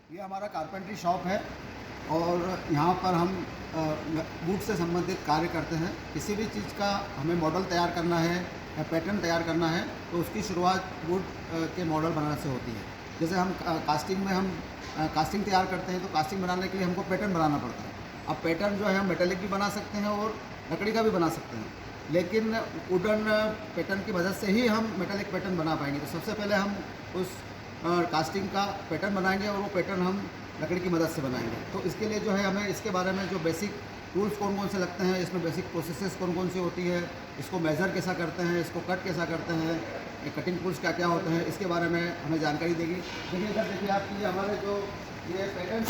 ये हमारा carpentry shop है और यहाँ पर हम वुड से संबंधित कार्य करते हैं। किसी भी चीज़ का हमें मॉडल तैयार करना है या पैटर्न तैयार करना है तो उसकी शुरुआत वुड के मॉडल बनाने से होती है। जैसे हम कास्टिंग में हम कास्टिंग तैयार करते हैं तो कास्टिंग बनाने के लिए हमको पैटर्न बनाना पड़ता है। अब पैटर्न जो है हम मेटेलिक भी बना सकते हैं और लकड़ी का भी बना सकते हैं, लेकिन वुडन पैटर्न की मदद से ही हम मेटेलिक पैटर्न बना पाएंगे। तो सबसे पहले हम उस कास्टिंग का पैटर्न बनाएंगे और वो पैटर्न हम लकड़ी की मदद से बनाएंगे। तो इसके लिए जो है हमें इसके बारे में जो बेसिक टूल्स कौन कौन से लगते हैं, इसमें बेसिक प्रोसेसेस कौन कौन सी होती है, इसको मेज़र कैसा करते हैं, इसको कट कैसा करते हैं, ये कटिंग टूल्स क्या क्या होते हैं, इसके बारे में हमें जानकारी देगी। देखिए इधर देखिए आपकी हमारे जो ये पैटर्न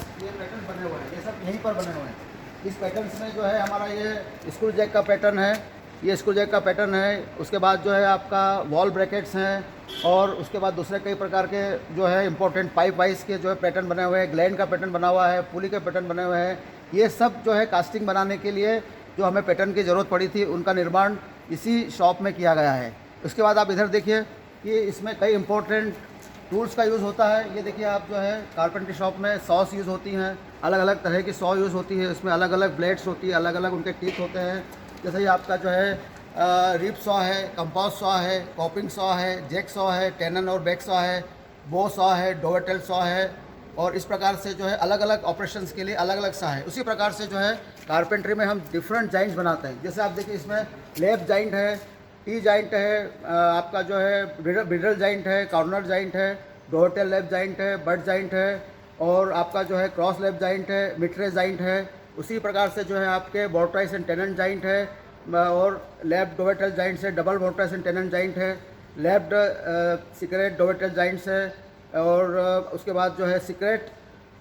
बने हुए हैं, ये सब यहीं पर बने हुए हैं। इस पैटर्न्स में जो है हमारा ये स्क्रू जैक का पैटर्न है, ये स्क्रू जैक का पैटर्न है। उसके बाद जो है आपका वॉल ब्रैकेट्स हैं और उसके बाद दूसरे कई प्रकार के जो है इंपॉर्टेंट पाइप वाइज के जो है पैटर्न बने हुए हैं, ग्लैंड का पैटर्न बना हुआ है, पुली के पैटर्न बने हुए हैं। ये सब जो है कास्टिंग बनाने के लिए जो हमें पैटर्न की ज़रूरत पड़ी थी, उनका निर्माण इसी शॉप में किया गया है। उसके बाद आप इधर देखिए कि इसमें कई इंपॉर्टेंट टूल्स का यूज़ होता है। ये देखिए आप जो है कारपेंट्री शॉप में सॉस यूज़ होती हैं, अलग अलग तरह की सॉ यूज़ होती है। इसमें अलग अलग ब्लेड्स होती है, अलग अलग उनके टीथ होते हैं। जैसे ये आपका जो है रिप सॉ है, कंपास सॉ है, कॉपिंग सॉ है, जैक सॉ है, टेनन और बैक सॉ है, बो सॉ है, डोवेटेल सॉ है। और इस प्रकार से जो है अलग अलग ऑपरेशंस के लिए अलग अलग सा है। उसी प्रकार से जो है कारपेंट्री में हम डिफरेंट जॉइंट्स बनाते हैं। जैसे आप देखिए इसमें लेफ्ट जॉइंट है, टी जॉइंट है, आपका जो है ब्रिडल जॉइंट है, कॉर्नर जॉइंट है, डोवेटेल लेफ्ट जॉइंट है, बट जॉइंट है और आपका जो है क्रॉस लेफ्ट जॉइंट है, मिट्रे जॉइंट है। उसी प्रकार से जो है आपके बोर्ट्राइस एंड टेनन जॉइंट है और लेफ्ट डोवेटेल जॉइंट से डबल बोर्ट्राइस एंड टेनन जॉइंट है, लेफ्ट सीक्रेट डोवेटेल जॉइंट्स है और उसके बाद जो है सीक्रेट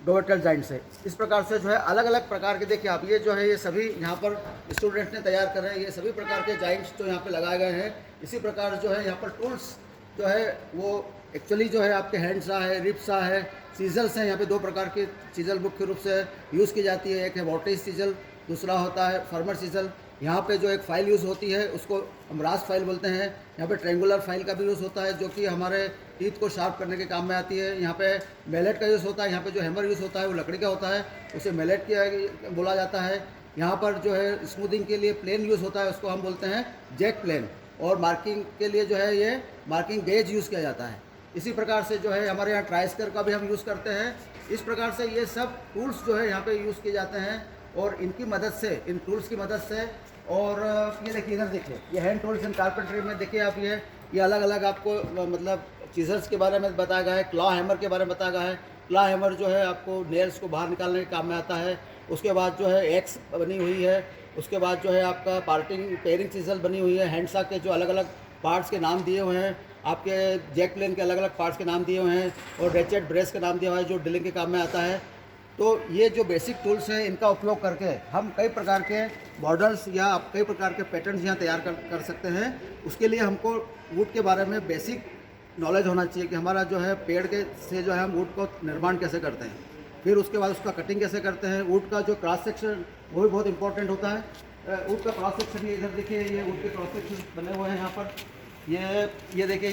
डोवेटेल जॉइंट्स है। इस प्रकार से जो है अलग अलग प्रकार के देखिए आप ये जो है ये सभी यहाँ पर स्टूडेंट्स ने तैयार कर रहे हैं। ये सभी प्रकार के जॉइंट्स जो यहाँ पे लगाए गए हैं। इसी प्रकार जो है यहाँ पर टूल्स जो है वो एक्चुअली जो है आपके हैंड सा है, रिप सा है, सीजल्स हैं। यहाँ पे दो प्रकार के सीजल मुख्य रूप से यूज़ की जाती है। एक है वॉटेज सीजल, दूसरा होता है फर्मर सीजल। यहाँ पे जो एक फ़ाइल यूज़ होती है उसको हम रास फाइल बोलते हैं। यहाँ पे ट्रेंगुलर फाइल का भी यूज़ होता है जो कि हमारे टीथ को शार्प करने के काम में आती है। यहाँ पे मेलेट का यूज़ होता है। यहाँ पे जो हैमर यूज़ होता है वो लकड़ी का होता है, उसे मेलेट की बोला जाता है। यहाँ पर जो है स्मूथिंग के लिए प्लेन यूज़ होता है, उसको हम बोलते हैं जैक प्लेन। और मार्किंग के लिए जो है ये मार्किंग गेज यूज़ किया जाता है। इसी प्रकार से जो है हमारे यहाँ ट्राइस्कर का भी हम यूज़ करते हैं। इस प्रकार से ये सब टूल्स जो है यहाँ पे यूज़ किए जाते हैं और इनकी मदद से, इन टूल्स की मदद से। और ये देखिए इधर देखिए ये हैंड टूल्स इन कारपेंट्री में देखिए आप ये अलग अलग आपको मतलब चीज़र्स के बारे में बताया गया है, क्लॉ हैमर के बारे में बताया गया है। क्लॉ हैमर जो है आपको नेल्स को बाहर निकालने के काम में आता है। उसके बाद जो है एक्स बनी हुई है। उसके बाद जो है आपका पेयरिंग चीज़ल बनी हुई है। हैंडसा के जो अलग अलग पार्ट्स के नाम दिए हुए हैं, आपके जैक प्लेन के अलग अलग पार्ट्स के नाम दिए हुए हैं और रेचेट ब्रेस का नाम दिया हुआ है जो ड्रिलिंग के काम में आता है। तो ये जो बेसिक टूल्स हैं इनका उपयोग करके हम कई प्रकार के मॉडल्स या कई प्रकार के पैटर्न्स यहाँ तैयार कर सकते हैं। उसके लिए हमको वुड के बारे में बेसिक नॉलेज होना चाहिए कि हमारा जो है पेड़ के से जो है हम वुड को निर्माण कैसे करते हैं, फिर उसके बाद उसका कटिंग कैसे करते हैं। वुड का जो क्रॉस सेक्शन वो भी बहुत इंपॉर्टेंट होता है। वुड का क्रॉस सेक्शन ये इधर देखिए ये वुड के क्रॉस सेक्शन बने हुए हैं यहाँ पर। ये देखिए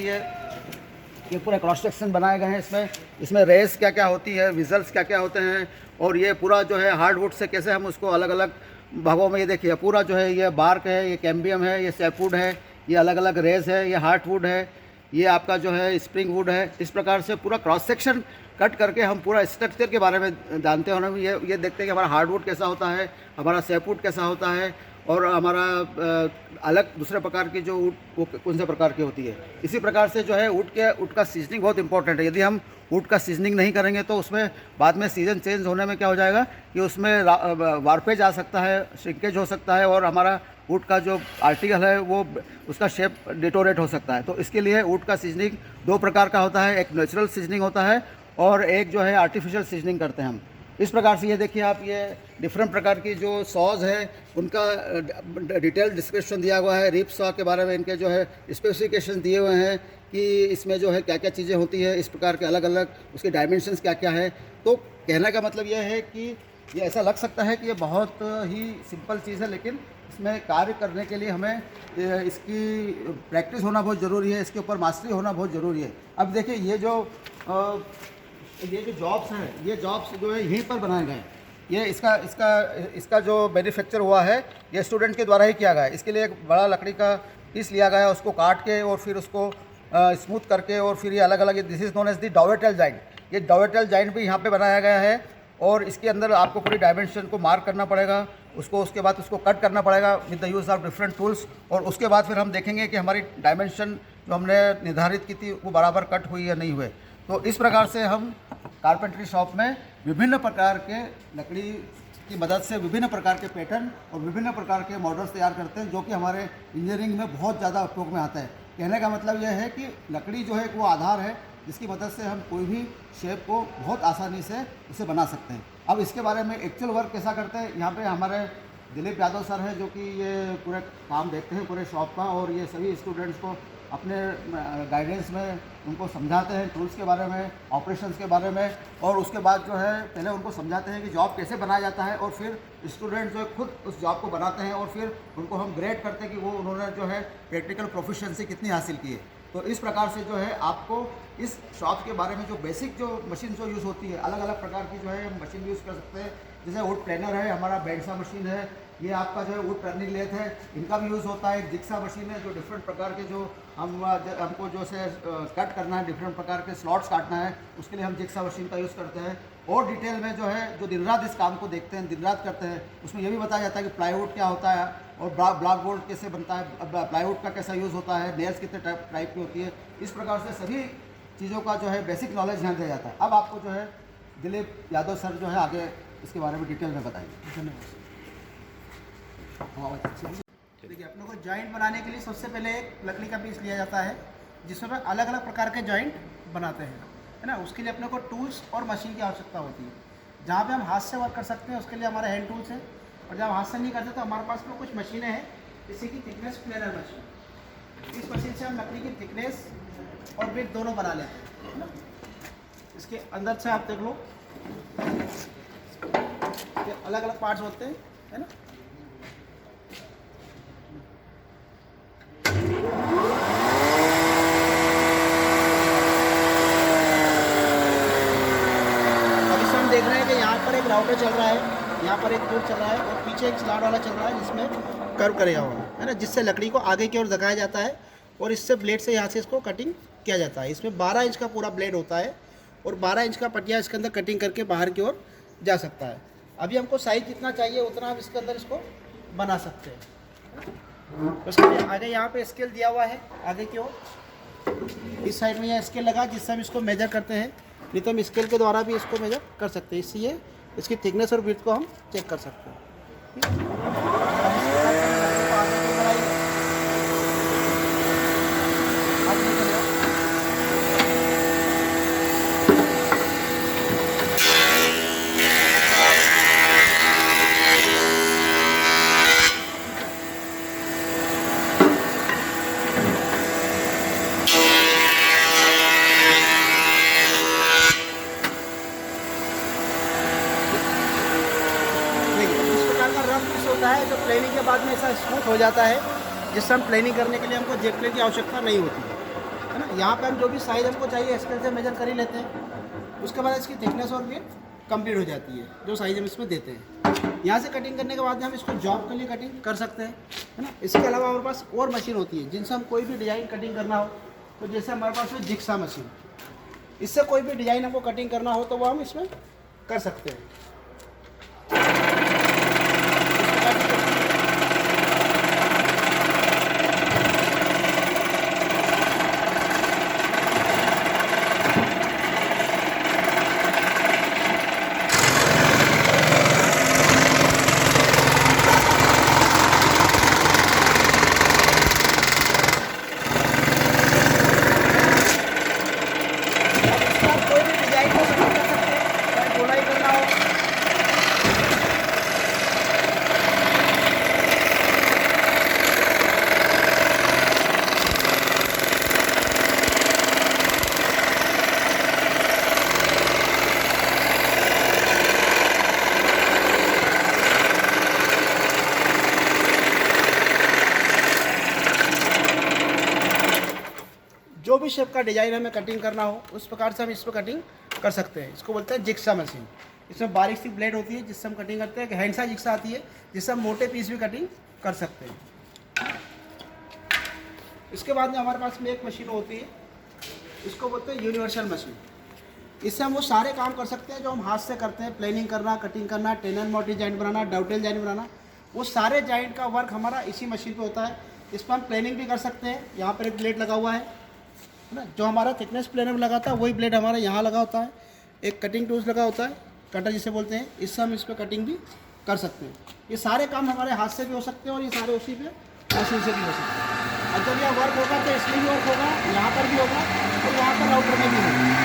ये पूरा क्रॉस सेक्शन बनाए गए हैं। इसमें रेस क्या क्या होती है, विजल्स क्या क्या होते हैं और ये पूरा जो है हार्डवुड से कैसे हम उसको अलग अलग भागों में, ये देखिए पूरा जो है ये बार्क है, ये कैम्बियम है, ये सैपवुड है, ये अलग अलग रेस है, ये हार्टवुड है, ये आपका जो है स्प्रिंग वुड है। इस प्रकार से पूरा क्रॉस सेक्शन कट करके हम पूरा स्ट्रक्चर के बारे में जानते हैं। और ये देखते हैं कि हमारा हार्डवुड कैसा होता है, हमारा सैपवुड कैसा होता है और हमारा अलग दूसरे प्रकार की जो वुड वो कौन से प्रकार की होती है। इसी प्रकार से जो है वुड का सीजनिंग बहुत इंपॉर्टेंट है। यदि हम वुड का सीजनिंग नहीं करेंगे तो उसमें बाद में सीजन चेंज होने में क्या हो जाएगा कि उसमें वार्पेज आ सकता है, श्रिंकेज हो सकता है और हमारा वुड का जो आर्टिकल है वो उसका शेप डिटोरेट हो सकता है। तो इसके लिए वुड का सीजनिंग दो प्रकार का होता है, एक नेचुरल सीजनिंग होता है और एक जो है आर्टिफिशियल सीजनिंग करते हैं हम। इस प्रकार से ये देखिए आप ये डिफरेंट प्रकार की जो सॉज है उनका डिटेल डिस्क्रिप्शन दिया हुआ है। रिप सॉ के बारे में इनके जो है स्पेसिफिकेशन दिए हुए हैं कि इसमें जो है क्या क्या चीज़ें होती है, इस प्रकार के अलग अलग उसके डायमेंशंस क्या क्या है। तो कहने का मतलब यह है कि ये ऐसा लग सकता है कि ये बहुत ही सिंपल चीज़ है, लेकिन इसमें कार्य करने के लिए हमें इसकी प्रैक्टिस होना बहुत ज़रूरी है, इसके ऊपर मास्टरी होना बहुत ज़रूरी है। अब देखिए ये जो ये जो जॉब्स हैं, ये जॉब्स जो है यहीं पर बनाए गए हैं। ये इसका जो मैन्युफैक्चर हुआ है ये स्टूडेंट के द्वारा ही किया गया है। इसके लिए एक बड़ा लकड़ी का पीस लिया गया है, उसको काट के और फिर उसको स्मूथ करके और फिर ये अलग अलग, this is known as the dovetail joint. ये डॉवेटेल जॉइंट भी यहाँ पे बनाया गया है और इसके अंदर आपको पूरी डायमेंशन को मार्क करना पड़ेगा, उसके बाद उसको कट करना पड़ेगा with the use of different tools. और उसके बाद फिर हम देखेंगे कि हमारी डायमेंशन जो हमने निर्धारित की थी वो बराबर कट हुई या नहीं हुए। तो इस प्रकार से हम कारपेंट्री शॉप में विभिन्न प्रकार के लकड़ी की मदद से विभिन्न प्रकार के पैटर्न और विभिन्न प्रकार के मॉडल्स तैयार करते हैं, जो कि हमारे इंजीनियरिंग में बहुत ज़्यादा उपयोग में आता है। कहने का मतलब यह है कि लकड़ी जो है वो आधार है जिसकी मदद से हम कोई भी शेप को बहुत आसानी से उसे बना सकते हैं। अब इसके बारे में एक्चुअल वर्क कैसा करते हैं, यहाँ पे हमारे दिलीप यादव सर हैं जो कि ये पूरे काम देखते हैं पूरे शॉप का, और ये सभी स्टूडेंट्स को अपने गाइडेंस में उनको समझाते हैं टूल्स के बारे में, ऑपरेशंस के बारे में, और उसके बाद जो है पहले उनको समझाते हैं कि जॉब कैसे बनाया जाता है, और फिर स्टूडेंट जो है खुद उस जॉब को बनाते हैं और फिर उनको हम ग्रेड करते हैं कि वो उन्होंने जो है टेक्निकल प्रोफिशिएंसी कितनी हासिल की है। तो इस प्रकार से जो है आपको इस शॉप के बारे में जो बेसिक जो मशीन जो यूज़ होती है, अलग अलग प्रकार की जो है हम मशीन यूज़ कर सकते हैं। जैसे वुड प्लेनर है, हमारा बैंडसा मशीन है, ये आपका जो है वुड टर्निंग लेथ है, इनका भी यूज़ होता है। जिक्सा मशीन है जो डिफरेंट प्रकार के जो हमको जो से कट करना है, डिफरेंट प्रकार के स्लॉट्स काटना है, उसके लिए हम जिक्सा मशीन का यूज़ करते हैं। और डिटेल में जो है जो दिन रात इस काम को देखते हैं, दिन रात करते हैं, उसमें ये भी बताया जाता है कि प्लाईवुड क्या होता है और ब्लॉक बोर्ड कैसे बनता है, प्लाईवुड का कैसा यूज़ होता है, नेल्स कितने टाइप की होती है। इस प्रकार से सभी चीज़ों का जो है बेसिक नॉलेज यहाँ दिया जाता है। अब आपको जो है दिलीप यादव सर जो है आगे इसके बारे में डिटेल में बताएंगे। धन्यवाद। देखिए, अपने को जॉइंट बनाने के लिए सबसे पहले एक लकड़ी का पीस लिया जाता है जिसमें अलग अलग प्रकार के जॉइंट बनाते हैं, है ना। उसके लिए अपने को टूल्स और मशीन की आवश्यकता होती है। जहाँ पे हम हाथ से वर्क कर सकते हैं उसके लिए हमारे हैंड टूल्स हैं, और जब हाथ से नहीं करते तो हमारे पास में कुछ मशीनें हैं, जैसे कि थिकनेस प्लेनर मशीन। इस मशीन से हम लकड़ी की थिकनेस और विड्थ दोनों बना लेते हैं, है ना। इसके अंदर से आप देख लो, ये अलग अलग पार्ट्स होते हैं, है ना। देख रहे हैं कि यहाँ पर एक राउटर चल रहा है, यहाँ पर एक बोर्ड चल रहा है और पीछे एक स्लॉट वाला चल रहा है जिसमें कर्व करेगा हुआ है ना, जिससे लकड़ी को आगे की ओर धकाया जाता है और इससे ब्लेड से यहाँ से इसको कटिंग किया जाता है। इसमें 12 इंच का पूरा ब्लेड होता है और 12 इंच का पटिया इसके अंदर कटिंग करके बाहर की ओर जा सकता है। अभी हमको साइज जितना चाहिए उतना हम इसके अंदर इसको बना सकते हैं। उसके आगे यहाँ पर स्केल दिया हुआ है, आगे की ओर इस साइड में यहाँ स्केल लगा जिससे हम इसको मेजर करते हैं, नहीं तो हम स्केल के द्वारा भी इसको मेजर कर सकते हैं। इसलिए इसकी थिकनेस और विड्थ को हम चेक कर सकते हैं। होता है जो प्लेनिंग के बाद में ऐसा स्मूथ हो जाता है, जिससे हम प्लेनिंग करने के लिए हमको जेट प्लेन की आवश्यकता नहीं होती है ना। यहाँ पे हम जो भी साइज़ हमको चाहिए स्केल से मेजर कर ही लेते हैं। उसके बाद इसकी थिकनेस और विड्थ कंप्लीट हो जाती है जो साइज़ हम इसमें देते हैं। यहाँ से कटिंग करने के बाद में हम इसको जॉब के लिए कटिंग कर सकते हैं, है ना। इसके अलावा हमारे पास और मशीन होती है जिनसे हम कोई भी डिज़ाइन कटिंग करना हो, तो जैसे हमारे पास है जिक्सा मशीन, इससे कोई भी डिज़ाइन हमको कटिंग करना हो तो वो हम इसमें कर सकते हैं। जो भी शेप का डिज़ाइन हमें कटिंग करना हो उस प्रकार से हम इस पर कटिंग कर सकते हैं। इसको बोलते हैं जिक्सा मशीन। इसमें बारीक सी ब्लेड होती है जिससे हम कटिंग करते हैं। एक हैंडसा जिक्सा आती है जिससे हम मोटे पीस भी कटिंग कर सकते हैं। इसके बाद में हमारे पास में एक मशीन होती है, इसको बोलते हैं यूनिवर्सल मशीन। इससे हम वो सारे काम कर सकते हैं जो हम हाथ से करते हैं, प्लेनिंग करना, कटिंग करना, टेन एंड मॉर्टिस जॉइंट बनाना, डाउटेल जॉइंट बनाना, वो सारे जॉइंट का वर्क हमारा इसी मशीन पे होता है। इस पर हम प्लेनिंग भी कर सकते हैं। यहाँ पर एक ब्लेड लगा हुआ है ना, जो हमारा थिकनेस प्लेनर लगा था वही ब्लेड हमारा यहाँ लगा होता है। एक कटिंग टूल्स लगा होता है, कटर जिसे बोलते हैं, इससे हम इस पर कटिंग भी कर सकते हैं। ये सारे काम हमारे हाथ से भी हो सकते हैं और ये सारे उसी पे मशीन से भी हो सकते हैं। और जब यह वर्क होगा तो इसमें भी वर्क होगा, यहाँ पर भी होगा और वहाँ पर राउटर में भी होगा।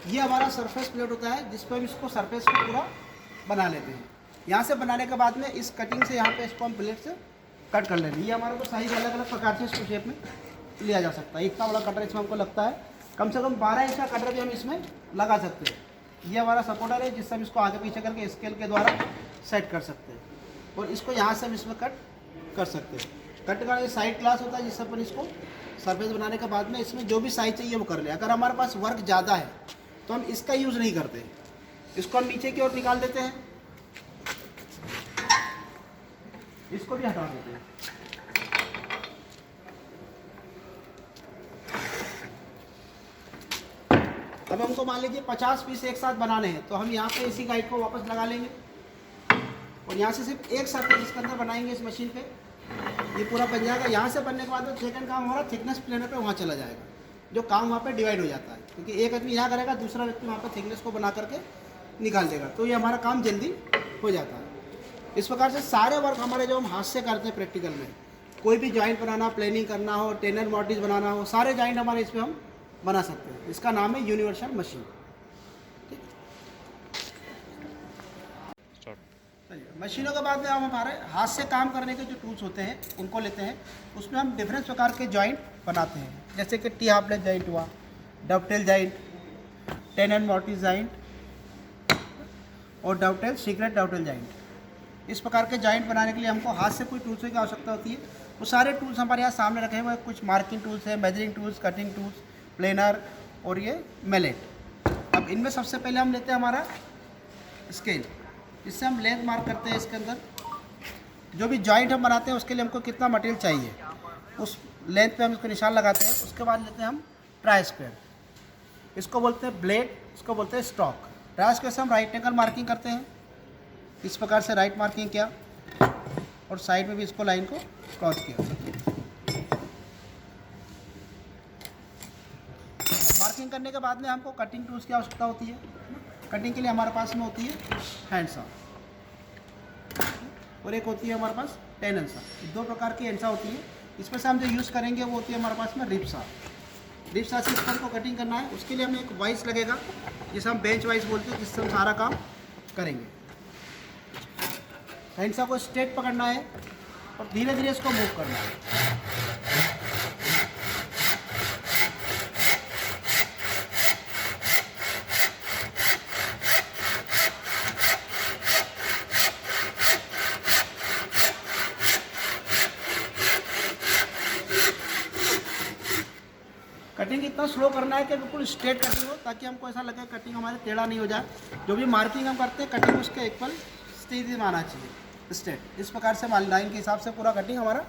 ये हमारा सरफेस प्लेट होता है जिस पर हम इसको सरफेस को पूरा बना लेते हैं। यहाँ से बनाने के बाद में इस कटिंग से यहाँ पे इसको हम प्लेट से कट कर लेते हैं। ये हमारे को साइज अलग अलग प्रकार से इसको शेप में लिया जा सकता है। इतना बड़ा कटर इसमें हमको लगता है, कम से कम 12 इंच का कटर भी हम इसमें लगा सकते हैं। ये हमारा सपोर्टर है जिससे हम इसको आगे पीछे करके स्केल के द्वारा सेट कर सकते हैं और इसको यहाँ से हम इसमें कट कर सकते हैं। कट का ये साइड क्लास होता है जिससे अपन इसको सरफेस बनाने के बाद में इसमें जो भी साइज चाहिए वो कर ले। अगर हमारे पास वर्क ज़्यादा है तो हम इसका यूज़ नहीं करते, इसको हम नीचे की ओर निकाल देते हैं, इसको भी हटा देते हैं। अब हमको मान लीजिए 50 पीस एक साथ बनाने हैं तो हम यहाँ पे इसी गाइड को वापस लगा लेंगे और यहाँ से सिर्फ एक सरफेस इसके अंदर बनाएंगे इस मशीन पे, ये पूरा बन जाएगा। यहाँ से बनने के बाद तो सेकंड काम हमारा थिकनेस प्लेनर पे वहाँ चला जाएगा, जो काम वहाँ पे डिवाइड हो जाता है, क्योंकि एक आदमी यहाँ करेगा, दूसरा व्यक्ति वहाँ पे थिकनेस को बना करके निकाल देगा, तो ये हमारा काम जल्दी हो जाता है। इस प्रकार से सारे वर्क हमारे जो हम हाथ से करते हैं प्रैक्टिकल में, कोई भी जॉइंट बनाना, प्लेनिंग करना हो, टेन एंड मॉर्टिस बनाना हो, सारे जॉइंट हमारे इस पर हम बना सकते हैं। इसका नाम है यूनिवर्सल मशीन। मशीनों के बाद में हम हमारे हाथ से काम करने के जो टूल्स होते हैं उनको लेते हैं, उसमें हम डिफरेंट प्रकार के जॉइंट बनाते हैं, जैसे कि टी हाफ लेग जॉइंट हुआ, dovetail joint, tenon and mortise joint और डबटेल सीक्रेट डबटेल जॉइंट। इस प्रकार के जॉइंट बनाने के लिए हमको हाथ से कोई टूल्स की आवश्यकता होती है। वो सारे टूल्स हमारे यहाँ सामने रखे हुए हैं। कुछ मार्किंग टूल्स है, measuring tools, cutting tools, planar और ये मेलेट। अब इनमें सबसे पहले हम लेते हैं हमारा स्केल, इससे हम लेंथ मार्क करते हैं। इसके अंदर जो भी जॉइंट हम बनाते हैं उसके लिए हमको कितना मटेरियल चाहिए उस लेंथ पे हम इसको निशान लगाते हैं। उसके बाद लेते हैं हम ट्राई स्क्वायर, इसको बोलते हैं ब्लेड, इसको बोलते हैं स्टॉक। ट्राई स्क्वायर से हम राइट एंगल मार्किंग करते हैं, इस प्रकार से राइट मार्किंग किया और साइड में भी इसको लाइन को क्रॉस किया। मार्किंग करने के बाद में हमको कटिंग टूल्स की आवश्यकता होती है। कटिंग के लिए हमारे पास में होती है हैंडसा और एक होती है हमारे पास टेन हैंडसा। दो प्रकार की हैंडसा होती है। इसमें से हम जो यूज़ करेंगे वो होती है हमारे पास में रिप्सा। रिप्सा से इस पर को कटिंग करना है, उसके लिए हमें एक वाइस लगेगा जिसे हम बेंच वाइस बोलते हैं, जिससे हम सारा काम करेंगे। हैंडसा को स्ट्रेट पकड़ना है और धीरे धीरे इसको मूव करना है। कटिंग इतना स्लो करना है कि बिल्कुल स्ट्रेट कटिंग हो, ताकि हमको ऐसा लगे कटिंग हमारे टेढ़ा नहीं हो जाए। जो भी मार्किंग हम करते हैं कटिंग उसके इक्वल स्थिति में आना चाहिए, स्ट्रेट। इस प्रकार से लाइन के हिसाब से पूरा कटिंग हमारा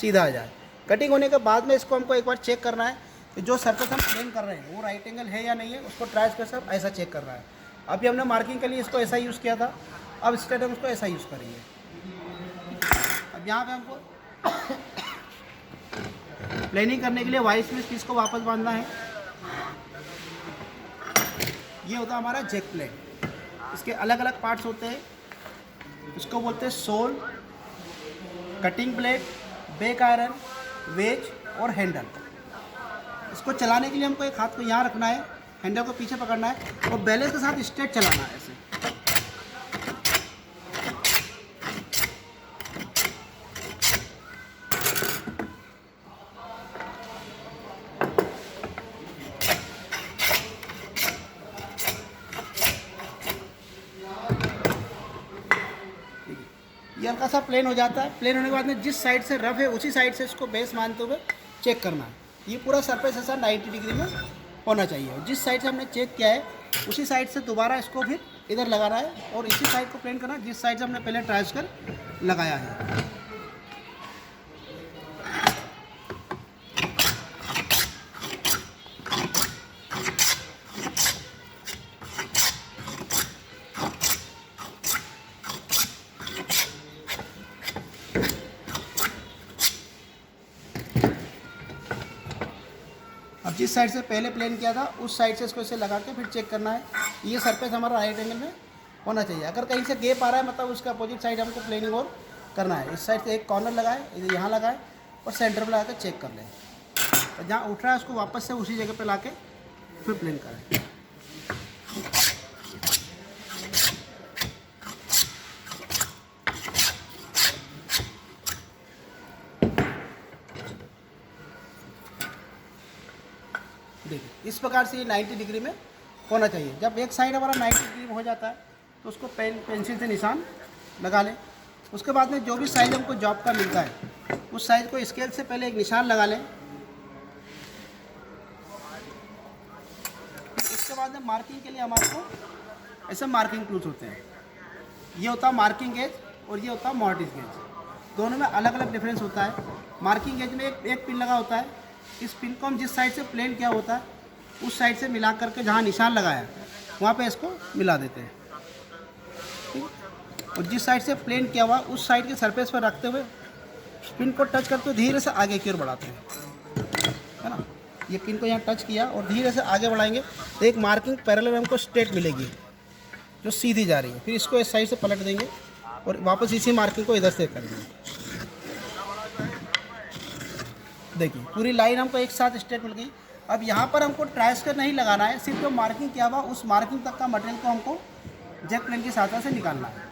सीधा आ जाए। कटिंग होने के बाद में इसको हमको एक बार चेक करना है कि जो सरफेस हम प्लेन कर रहे हैं वो राइट एंगल है या नहीं है, उसको ट्राई करके ऐसा चेक करना है। अभी हमने मार्किंग के लिए इसको ऐसा यूज़ किया था, अब स्ट्रेट हम उसको ऐसा यूज़ करेंगे। अब यहाँ पर हमको प्लेनिंग करने के लिए वाइस में इस पीस को वापस बांधना है। ये होता है हमारा जैक प्लेट। इसके अलग अलग पार्ट्स होते हैं, इसको बोलते हैं sole, cutting plate, back iron, wedge और हैंडल। इसको चलाने के लिए हमको एक हाथ को यहाँ रखना है, हैंडल को पीछे पकड़ना है और बैलेंस के साथ स्ट्रेट चलाना है ऐसे। ये हल्का सा प्लेन हो जाता है। प्लेन होने के बाद में जिस साइड से रफ है उसी साइड से इसको बेस मानते हुए चेक करना है। ये पूरा सरफेस ऐसा 90 डिग्री में होना चाहिए और जिस साइड से हमने चेक किया है उसी साइड से दोबारा इसको फिर इधर लगाना है और इसी साइड को प्लेन करना है जिस साइड से हमने पहले ट्रांस कर लगाया है। अब जिस साइड से पहले प्लेन किया था उस साइड से इसको ऐसे लगा के फिर चेक करना है। ये सरफेस हमारा राइट एंगल में होना चाहिए। अगर कहीं से गैप आ रहा है मतलब उसका अपोजिट साइड हमको प्लेनिंग और करना है। इस साइड से एक कॉर्नर लगाए, इधर यहाँ लगाए और सेंटर पर लगा के चेक कर लें और जहाँ उठ रहा है उसको वापस से उसी जगह पर ला के फिर प्लेन करें। देखिए इस प्रकार से ये 90 डिग्री में होना चाहिए। जब एक साइड हमारा 90 डिग्री में हो जाता है तो उसको पेंसिल से निशान लगा लें। उसके बाद में जो भी साइज हमको जॉब का मिलता है उस साइज को स्केल से पहले एक निशान लगा लें। इसके बाद में मार्किंग के लिए हमारे को ऐसे मार्किंग टूल्स होते हैं। ये होता है मार्किंग गेज और ये होता है मॉर्टिस गेज। दोनों में अलग अलग डिफरेंस होता है। मार्किंग गेज में एक पिन लगा होता है। इस पिन को हम जिस साइड से प्लेन किया होता है उस साइड से मिला करके जहाँ निशान लगाया वहाँ पे इसको मिला देते हैं, ठीक। और जिस साइड से प्लेन किया हुआ उस साइड के सरफेस पर रखते हुए पिन को टच करते हुए धीरे से आगे की ओर बढ़ाते हैं, है ना। ये पिन को यहाँ टच किया और धीरे से आगे बढ़ाएंगे तो एक मार्किंग पैरेलल हमको स्ट्रेट मिलेगी जो सीधी जा रही है। फिर इसको इस साइड से पलट देंगे और वापस इसी मार्किंग को इधर से करेंगे। देखिए पूरी लाइन हमको एक साथ स्ट्रेट मिल गई। अब यहाँ पर हमको ट्राइस्कर नहीं लगाना है, सिर्फ जो मार्किंग किया हुआ उस मार्किंग तक का मटेरियल को हमको जैक प्लेन की सहायता से निकालना है।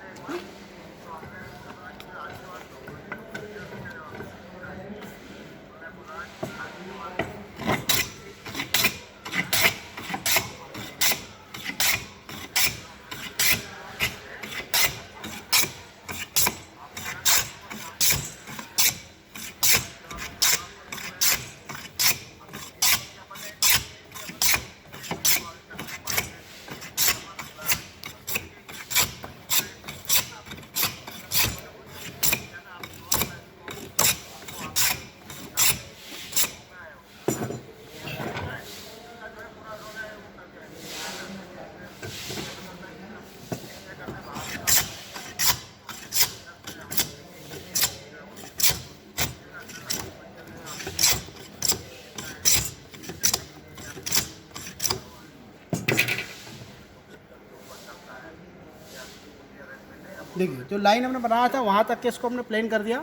देखिए जो लाइन हमने बनाया था वहाँ तक के इसको हमने प्लेन कर दिया।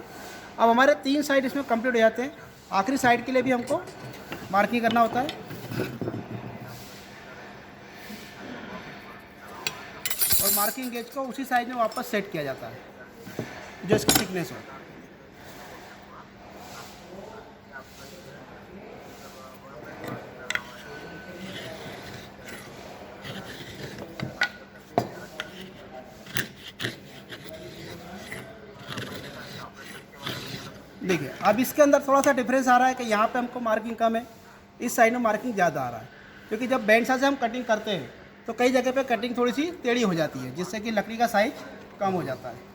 अब हमारे 3 साइड इसमें कंप्लीट हो जाते हैं। आखिरी साइड के लिए भी हमको मार्किंग करना होता है और मार्किंग गेज को उसी साइज में वापस सेट किया जाता है जो इसकी थिकनेस हो। देखिए अब इसके अंदर थोड़ा सा डिफरेंस आ रहा है कि यहाँ पे हमको मार्किंग कम है, इस साइड में मार्किंग ज़्यादा आ रहा है। क्योंकि जब बैंडसा से हम कटिंग करते हैं तो कई जगह पे कटिंग थोड़ी सी टेढ़ी हो जाती है जिससे कि लकड़ी का साइज कम हो जाता है।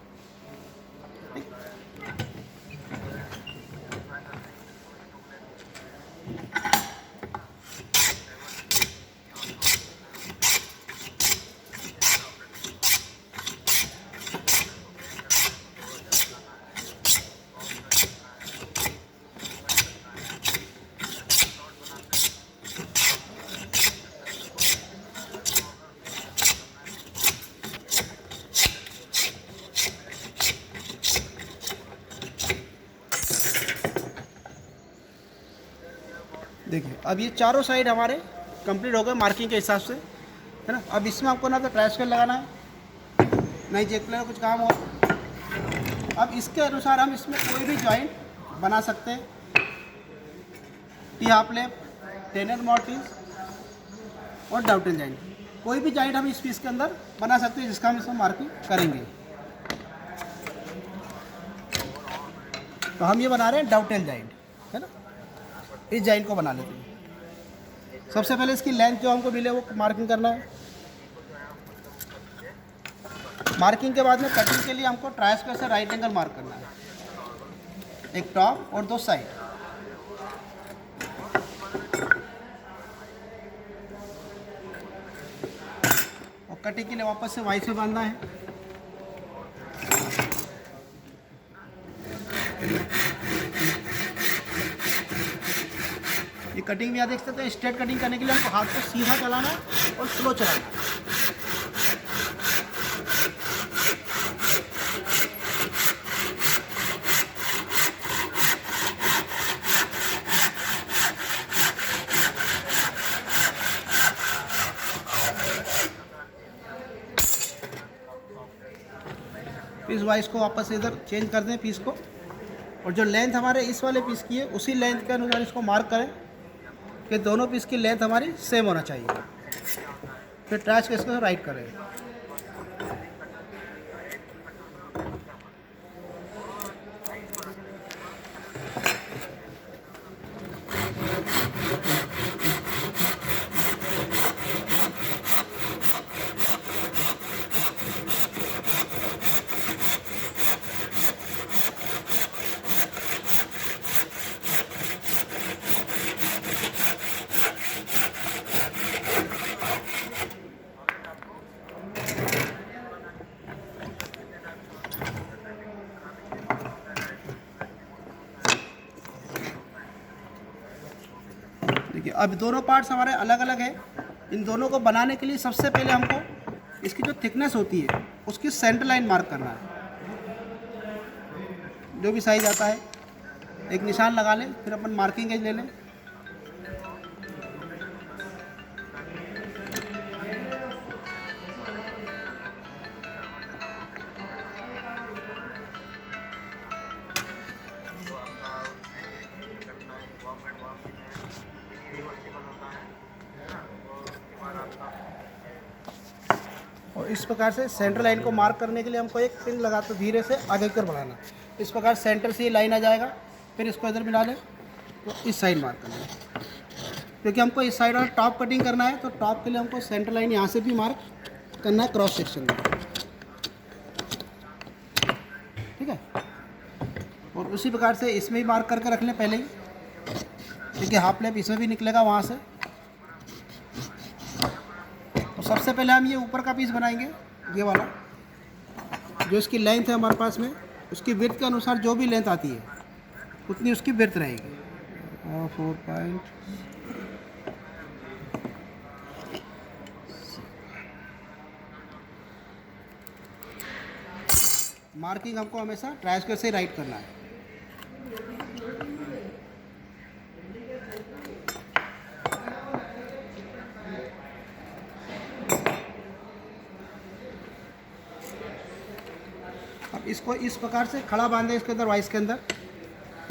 अब ये चारों साइड हमारे कंप्लीट हो गए मार्किंग के हिसाब से, है ना। अब इसमें आपको ना तो ट्रायस्केल लगाना है, नहीं जेक प्लेन कुछ काम हो। अब इसके अनुसार हम इसमें कोई भी जॉइंट बना सकते हैं, T half lap, tenon mortise और डाउटन जॉइंट। कोई भी जॉइंट हम इस पीस के अंदर बना सकते हैं जिसका हम इसमें मार्किंग करेंगे। तो हम ये बना रहे हैं डाउटन जॉइंट, है ना। इस जॉइंट को बना लेते हैं। सबसे पहले इसकी लेंथ जो हमको मिले वो मार्किंग करना है। मार्किंग के बाद में कटिंग के लिए हमको ट्रायस्केल से राइट एंगल मार्क करना है, एक टॉप और 2 साइड। और कटिंग के लिए वापस से वाई से बांधना है। ये कटिंग भी आप देख सकते हैं। स्ट्रेट कटिंग करने के लिए हमको हाथ को सीधा चलाना है और स्लो चलाना है। पीस वाइज को वापस से इधर चेंज कर दें पीस को, और जो लेंथ हमारे इस वाले पीस की है उसी लेंथ के अनुसार इसको मार्क करें कि दोनों पीस की लेंथ हमारी सेम होना चाहिए। फिर ट्रैश के इसको राइट करें। देखिए अब दोनों पार्ट्स हमारे अलग अलग हैं। इन दोनों को बनाने के लिए सबसे पहले हमको इसकी जो थिकनेस होती है उसकी सेंटर लाइन मार्क करना है। जो भी साइज आता है एक निशान लगा लें, फिर अपन मार्किंग एज ले लें। और इस प्रकार से सेंटर लाइन को मार्क करने के लिए हमको एक पिन लगाते धीरे से आगे कर बढ़ाना। इस प्रकार सेंटर से ये लाइन आ जाएगा। फिर इसको इधर मिला लें तो इस साइड मार्क करना है, क्योंकि हमको इस साइड और टॉप कटिंग करना है। तो टॉप के लिए हमको सेंटर लाइन यहाँ से भी मार्क करना है क्रॉस सेक्शन में, ठीक है। और उसी प्रकार से इसमें भी मार्क करके रख लें पहले ही, क्योंकि हाफ लैप इसमें भी निकलेगा वहाँ से। तो सबसे पहले हम ये ऊपर का पीस बनाएंगे, ये वाला जो इसकी लेंथ है हमारे पास में, उसकी विड्थ के अनुसार जो भी लेंथ आती है उतनी उसकी विड्थ रहेगी। 4 पॉइंट मार्किंग हमको हमेशा ट्रायस्केल से राइट करना है। अब इसको इस प्रकार से खड़ा बांधे इसके अंदर वाइस के अंदर,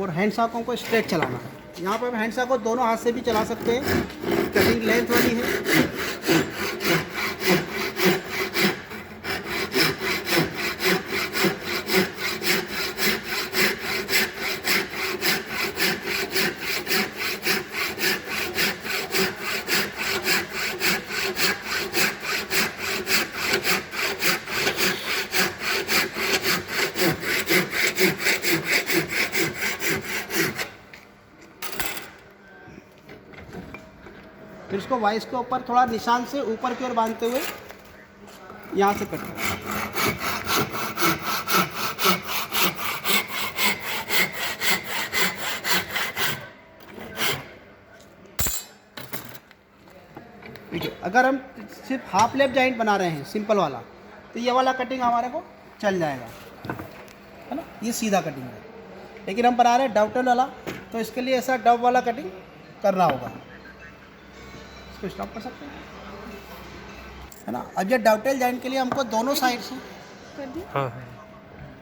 और हैंड साकों को स्ट्रेट चलाना है। यहाँ पर हैंड साक को दोनों हाथ से भी चला सकते हैं, कटिंग लेंथ वाली है। फिर इसको वाइस के ऊपर थोड़ा निशान से ऊपर की ओर बांधते हुए यहाँ से कट करें। ठीक है। अगर हम सिर्फ हाफ लैप जॉइंट बना रहे हैं सिंपल वाला, तो ये वाला कटिंग हमारे को चल जाएगा, है ना। ये सीधा कटिंग है। लेकिन हम बना रहे हैं डबल वाला, तो इसके लिए ऐसा डब वाला कटिंग करना होगा। इसको स्टॉप कर सकते हैं, है ना। अब ये डॉवटेल जॉइंट के लिए हमको दोनों साइड से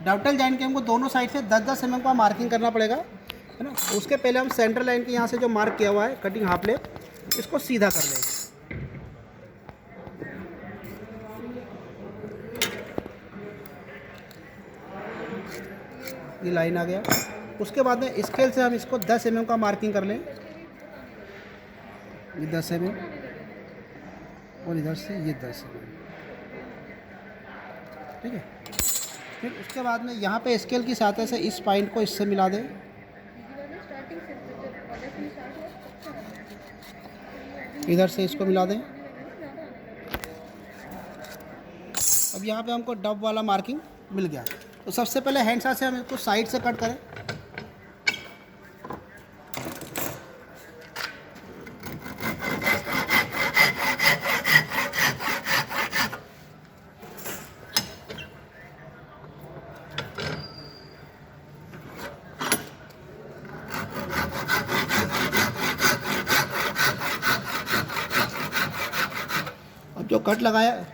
डॉवटेल जॉइंट के हमको दोनों साइड से 10-10 mm का मार्किंग करना पड़ेगा, है ना। उसके पहले हम सेंटर लाइन के यहाँ से जो मार्क किया हुआ है कटिंग हाफ लेग, इसको सीधा कर लेंगे। ये लाइन आ गया। उसके बाद में स्केल से हम इसको 10 mm का मार्किंग कर लें, ये 10 mm और इधर से ये 10 mm, ठीक है। फिर उसके बाद में यहाँ पे स्केल की सहायता से इस पॉइंट को इससे मिला दें, इधर से इसको मिला दें। अब यहाँ पे हमको डब वाला मार्किंग मिल गया। तो सबसे पहले हैंड साथ से हम इसको साइड से कट करें। अब जो कट लगाया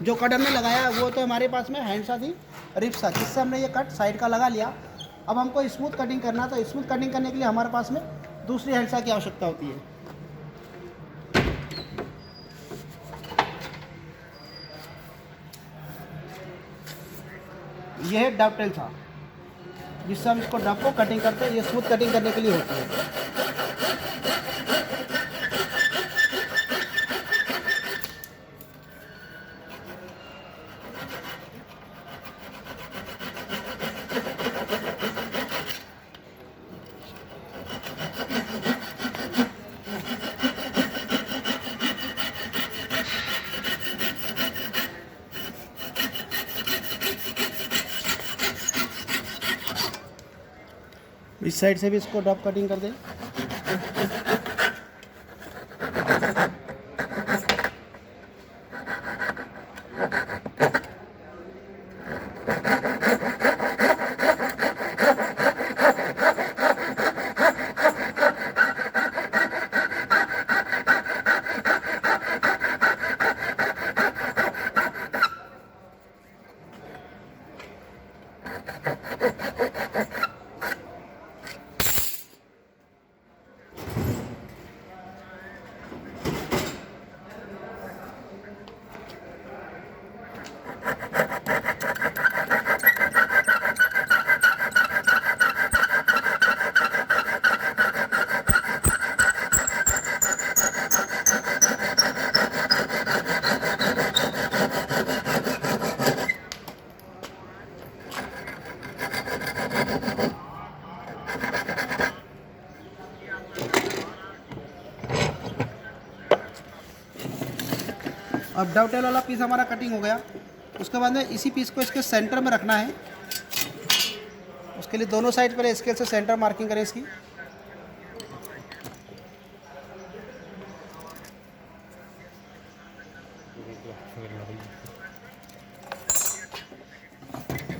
जो कट हमने लगाया वो तो हमारे पास में हैंड सा थी रिप सा, जिससे हमने ये कट साइड का लगा लिया। अब हमको स्मूथ कटिंग करना, तो स्मूथ कटिंग करने के लिए हमारे पास में दूसरी हैंड सा की आवश्यकता होती है। ये है डॉवटेल सा, जिससे हम इसको डब को कटिंग करते हैं। ये स्मूथ कटिंग करने के लिए होती है। इस साइड से भी इसको डॉप कटिंग कर दें। अब डॉवटेल वाला पीस हमारा कटिंग हो गया। उसके बाद में इसी पीस को इसके सेंटर में रखना है। उसके लिए दोनों साइड पर स्केल से सेंटर मार्किंग करें इसकी।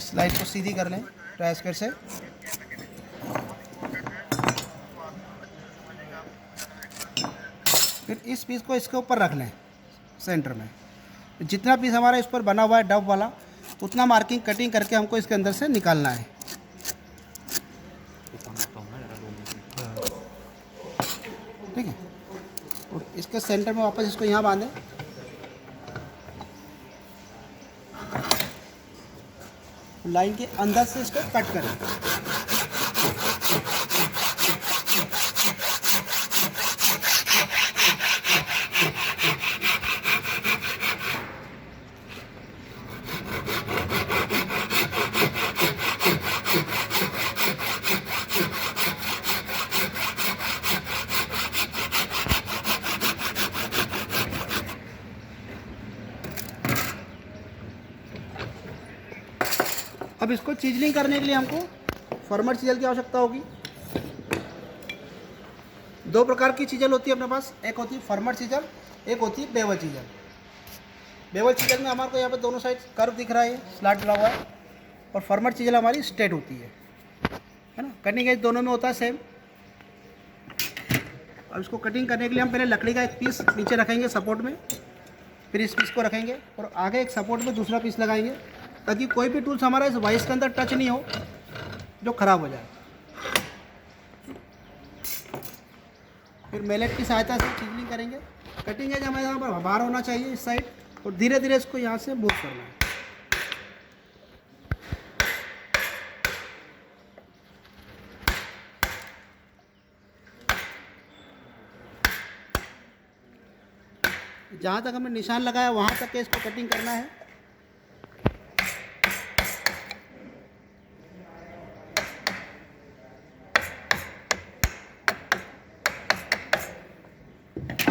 स्लाइड को सीधी कर लें ट्राई स्क्वायर से। फिर इस पीस को इसके ऊपर रख लें सेंटर में। जितना पीस हमारा इस पर बना हुआ है डब वाला, उतना मार्किंग कटिंग करके हमको इसके अंदर से निकालना है। ठीक है। और इसके सेंटर में वापस इसको यहाँ बांधें। लाइन के अंदर से इसको कट करें। अब इसको चीजलिंग करने के लिए हमको फॉर्मर चीजल की आवश्यकता होगी। दो प्रकार की चीजल होती है अपने पास, एक होती है फॉर्मर चीजल, एक होती है बेवल चीजल। बेवल चीजल में हमारे को यहाँ पे दोनों साइड कर्व दिख रहा है, स्लॉट डला हुआ है, और फॉर्मर चीजल हमारी स्ट्रेट होती है ना। कटिंग एज दोनों में होता है सेम। अब इसको कटिंग करने के लिए हम पहले लकड़ी का एक पीस नीचे रखेंगे सपोर्ट में, फिर इस पीस को रखेंगे और आगे एक सपोर्ट में दूसरा पीस लगाएंगे, ताकि कोई भी टूल्स हमारा इस वाइस के अंदर टच नहीं हो जो ख़राब हो जाए। फिर मेलेट की सहायता से चिजलिंग करेंगे। कटिंग एज हमें यहाँ पर बाहर होना चाहिए इस साइड, और धीरे धीरे इसको यहाँ से मूव करना है। जहाँ तक हमने निशान लगाया वहाँ तक के इसको कटिंग करना है।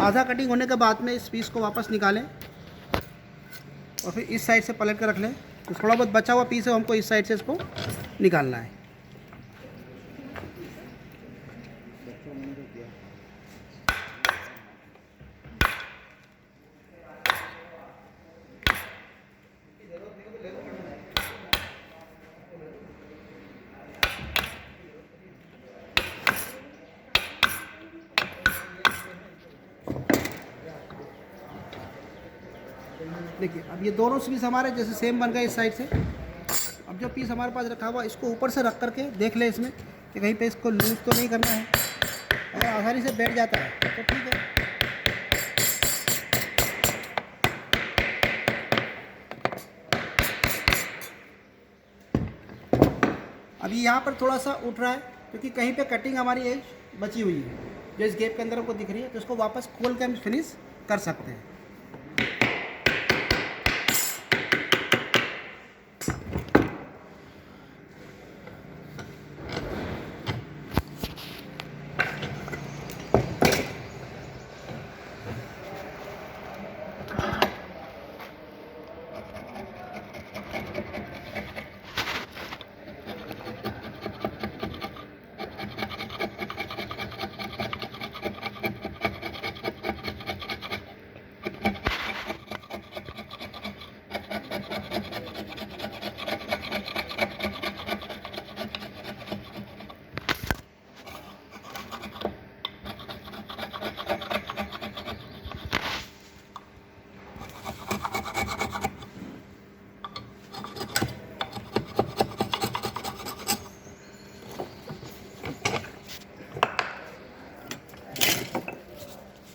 आधा कटिंग होने के बाद में इस पीस को वापस निकालें और फिर इस साइड से पलट कर रख लें। तो थोड़ा बहुत बचा हुआ पीस है, हमको इस साइड से इसको निकालना है। देखिए अब ये दोनों पीस हमारे जैसे सेम बन गए इस साइड से। अब जो पीस हमारे पास रखा हुआ इसको ऊपर से रख करके देख ले इसमें कि कहीं पे इसको लूज तो नहीं करना है। अगर आसानी से बैठ जाता है तो ठीक है। अभी यहाँ पर थोड़ा सा उठ रहा है क्योंकि कहीं पे कटिंग हमारी एज बची हुई है जो इस गैप के अंदर हमको दिख रही है, तो इसको वापस खोल के हम फिनिश कर सकते हैं।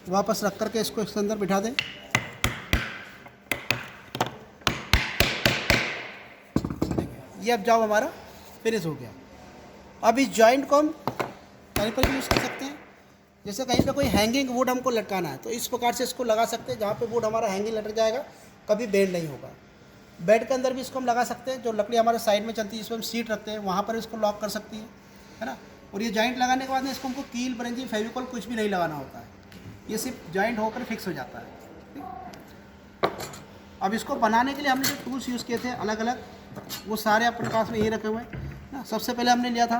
वापस रख करके इसको इसके अंदर बिठा दें। ये अब जाओ हमारा फिनिश हो गया। अब इस जॉइंट को हम कहीं पर यूज़ कर सकते हैं। जैसे कहीं पे कोई हैंगिंग वुड हमको लटकाना है तो इस प्रकार से इसको लगा सकते हैं, जहाँ पे वुड हमारा हैंगिंग लटक जाएगा कभी बेंड नहीं होगा। बेड के अंदर भी इसको हम लगा सकते हैं, जो लकड़ी हमारे साइड में चलती है जिसमें हम सीट रखते हैं वहाँ पर इसको लॉक कर सकती है ना। और ये जॉइंट लगाने के बाद में इसको हमको कील बरेंजी फेविकॉल कुछ भी नहीं लगाना होता है, ये सिर्फ जॉइंट होकर फिक्स हो जाता है। अब इसको बनाने के लिए हमने जो टूल्स यूज़ किए थे अलग अलग, वो सारे अपने पास में यही रखे हुए हैं ना। सबसे पहले हमने लिया था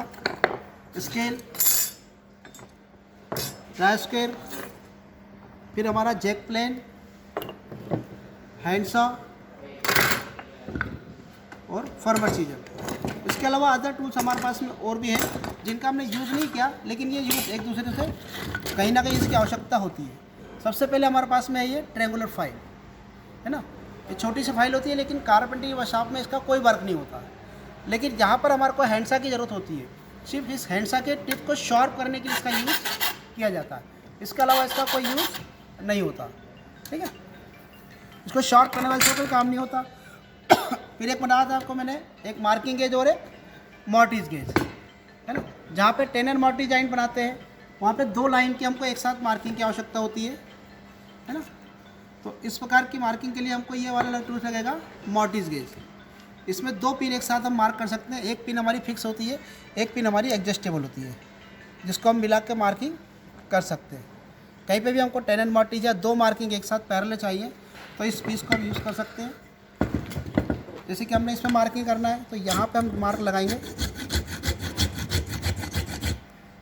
स्केल, ट्राई स्क्वायर, फिर हमारा जैक प्लेन, हैंडसा और फर्मर सीजर। इसके अलावा अदर टूल्स हमारे पास में और भी हैं जिनका हमने यूज़ नहीं किया, लेकिन ये यूज़ एक दूसरे से कहीं ना कहीं इसकी आवश्यकता होती है। सबसे पहले हमारे पास में है ये ट्रायंगुलर फाइल, है ना। ये छोटी सी फाइल होती है लेकिन कारपेंटरी वर्कशॉप में इसका कोई वर्क नहीं होता है। लेकिन जहाँ पर हमारे को हैंडसा की ज़रूरत होती है, सिर्फ इस हैंडसा के टिप को शार्प करने के लिए इसका यूज़ किया जाता है। इसके अलावा इसका कोई यूज़ नहीं होता, ठीक है। इसको शार्प करने वाले से कोई काम नहीं होता। फिर एक बताया था आपको मैंने, एक मार्किंग गेज और एक मॉर्टिज गेज, है ना। जहाँ पे 10 एंड मॉर्टिज जॉइंट बनाते हैं वहाँ पे 2 लाइन की हमको एक साथ मार्किंग की आवश्यकता होती है ना। तो इस प्रकार की मार्किंग के लिए हमको ये वाला टूल लगेगा मॉर्टिज गेज। इसमें 2 पिन एक साथ हम मार्क कर सकते हैं। एक पिन हमारी फिक्स होती है, एक पिन हमारी एडजस्टेबल होती है, जिसको हम मिला के मार्किंग कर सकते हैं। कहीं पे भी हमको 10 एंड मॉर्टिज या 2 मार्किंग एक साथ पैरेलल चाहिए तो इस पीस को हम यूज़ कर सकते हैं। जैसे कि हमने इसमें मार्किंग करना है तो यहाँ पे हम मार्क लगाएंगे,